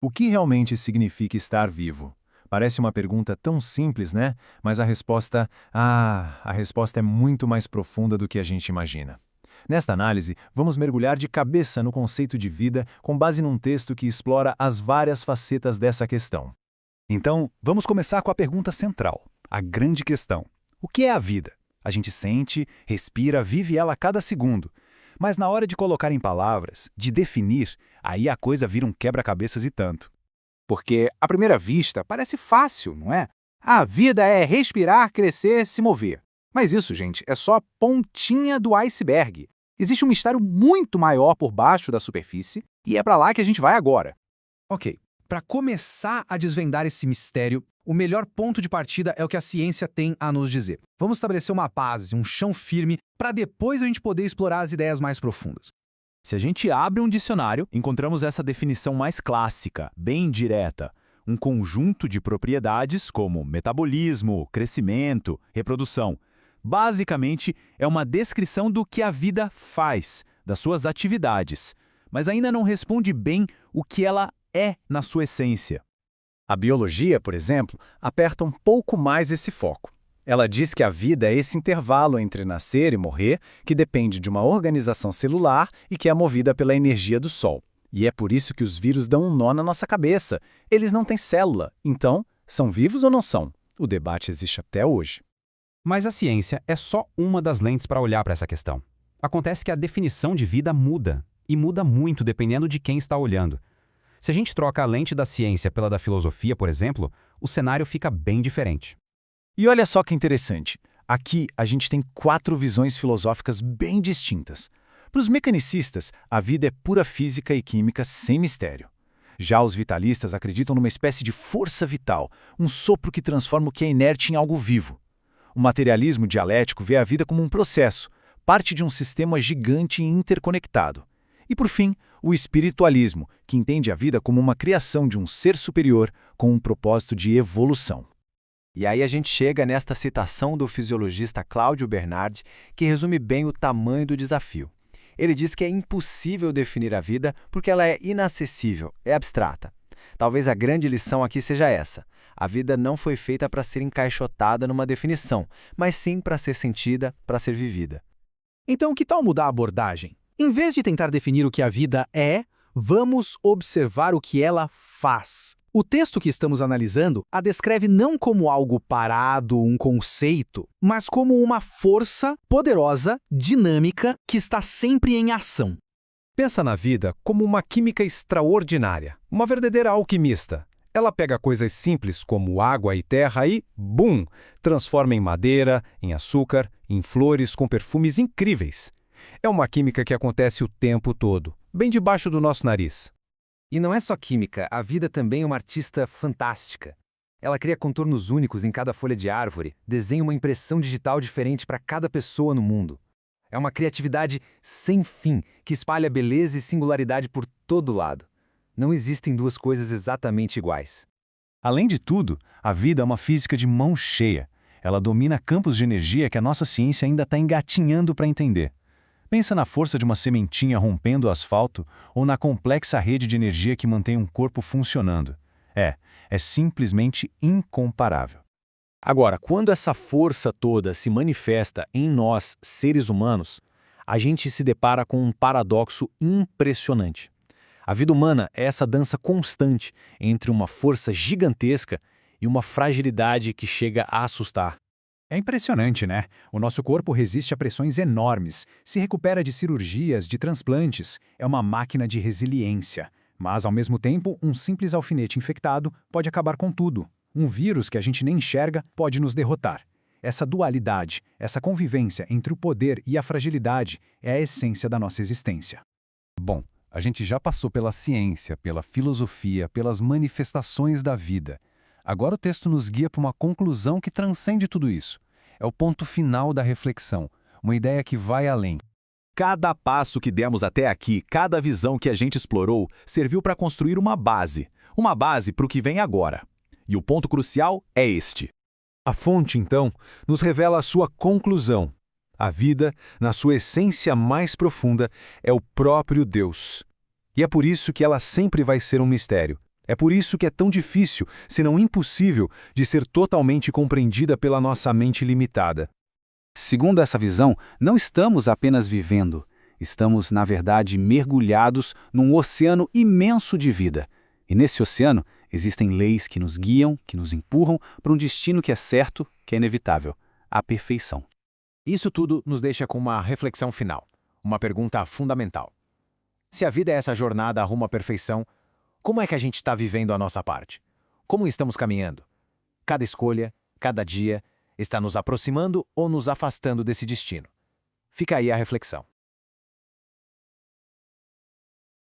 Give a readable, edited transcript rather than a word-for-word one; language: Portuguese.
O que realmente significa estar vivo? Parece uma pergunta tão simples, né? Mas a resposta é muito mais profunda do que a gente imagina. Nesta análise, vamos mergulhar de cabeça no conceito de vida com base num texto que explora as várias facetas dessa questão. Então, vamos começar com a pergunta central, a grande questão. O que é a vida? A gente sente, respira, vive ela a cada segundo. Mas na hora de colocar em palavras, de definir, aí a coisa vira um quebra-cabeças e tanto. Porque, à primeira vista, parece fácil, não é? A vida é respirar, crescer, se mover. Mas isso, gente, é só a pontinha do iceberg. Existe um mistério muito maior por baixo da superfície e é para lá que a gente vai agora. Ok, para começar a desvendar esse mistério, o melhor ponto de partida é o que a ciência tem a nos dizer. Vamos estabelecer uma base, um chão firme, para depois a gente poder explorar as ideias mais profundas. Se a gente abre um dicionário, encontramos essa definição mais clássica, bem direta. Um conjunto de propriedades como metabolismo, crescimento, reprodução. Basicamente, é uma descrição do que a vida faz, das suas atividades, mas ainda não responde bem o que ela é na sua essência. A biologia, por exemplo, aperta um pouco mais esse foco. Ela diz que a vida é esse intervalo entre nascer e morrer, que depende de uma organização celular e que é movida pela energia do Sol. E é por isso que os vírus dão um nó na nossa cabeça. Eles não têm célula. Então, são vivos ou não são? O debate existe até hoje. Mas a ciência é só uma das lentes para olhar para essa questão. Acontece que a definição de vida muda, e muda muito dependendo de quem está olhando. Se a gente troca a lente da ciência pela da filosofia, por exemplo, o cenário fica bem diferente. E olha só que interessante. Aqui a gente tem 4 visões filosóficas bem distintas. Para os mecanicistas, a vida é pura física e química sem mistério. Já os vitalistas acreditam numa espécie de força vital, um sopro que transforma o que é inerte em algo vivo. O materialismo dialético vê a vida como um processo, parte de um sistema gigante e interconectado. E por fim, o espiritualismo, que entende a vida como uma criação de um ser superior com um propósito de evolução. E aí a gente chega nesta citação do fisiologista Cláudio Bernardi, que resume bem o tamanho do desafio. Ele diz que é impossível definir a vida porque ela é inacessível, é abstrata. Talvez a grande lição aqui seja essa. A vida não foi feita para ser encaixotada numa definição, mas sim para ser sentida, para ser vivida. Então, que tal mudar a abordagem? Em vez de tentar definir o que a vida é, vamos observar o que ela faz. O texto que estamos analisando a descreve não como algo parado, um conceito, mas como uma força poderosa, dinâmica, que está sempre em ação. Pensa na vida como uma química extraordinária, uma verdadeira alquimista. Ela pega coisas simples como água e terra e, bum, transforma em madeira, em açúcar, em flores com perfumes incríveis. É uma química que acontece o tempo todo, bem debaixo do nosso nariz. E não é só química, a vida também é uma artista fantástica. Ela cria contornos únicos em cada folha de árvore, desenha uma impressão digital diferente para cada pessoa no mundo. É uma criatividade sem fim, que espalha beleza e singularidade por todo lado. Não existem duas coisas exatamente iguais. Além de tudo, a vida é uma física de mão cheia. Ela domina campos de energia que a nossa ciência ainda está engatinhando para entender. Pensa na força de uma sementinha rompendo o asfalto ou na complexa rede de energia que mantém um corpo funcionando. É simplesmente incomparável. Agora, quando essa força toda se manifesta em nós, seres humanos, a gente se depara com um paradoxo impressionante. A vida humana é essa dança constante entre uma força gigantesca e uma fragilidade que chega a assustar. É impressionante, né? O nosso corpo resiste a pressões enormes, se recupera de cirurgias, de transplantes, é uma máquina de resiliência. Mas, ao mesmo tempo, um simples alfinete infectado pode acabar com tudo. Um vírus que a gente nem enxerga pode nos derrotar. Essa dualidade, essa convivência entre o poder e a fragilidade é a essência da nossa existência. Bom, a gente já passou pela ciência, pela filosofia, pelas manifestações da vida. Agora o texto nos guia para uma conclusão que transcende tudo isso. É o ponto final da reflexão, uma ideia que vai além. Cada passo que demos até aqui, cada visão que a gente explorou, serviu para construir uma base para o que vem agora. E o ponto crucial é este. A fonte, então, nos revela a sua conclusão. A vida, na sua essência mais profunda, é o próprio Deus. E é por isso que ela sempre vai ser um mistério. É por isso que é tão difícil, se não impossível, de ser totalmente compreendida pela nossa mente limitada. Segundo essa visão, não estamos apenas vivendo, estamos, na verdade, mergulhados num oceano imenso de vida. E nesse oceano existem leis que nos guiam, que nos empurram para um destino que é certo, que é inevitável, a perfeição. Isso tudo nos deixa com uma reflexão final, uma pergunta fundamental. Se a vida é essa jornada rumo à perfeição, como é que a gente está vivendo a nossa parte? Como estamos caminhando? Cada escolha, cada dia, está nos aproximando ou nos afastando desse destino? Fica aí a reflexão.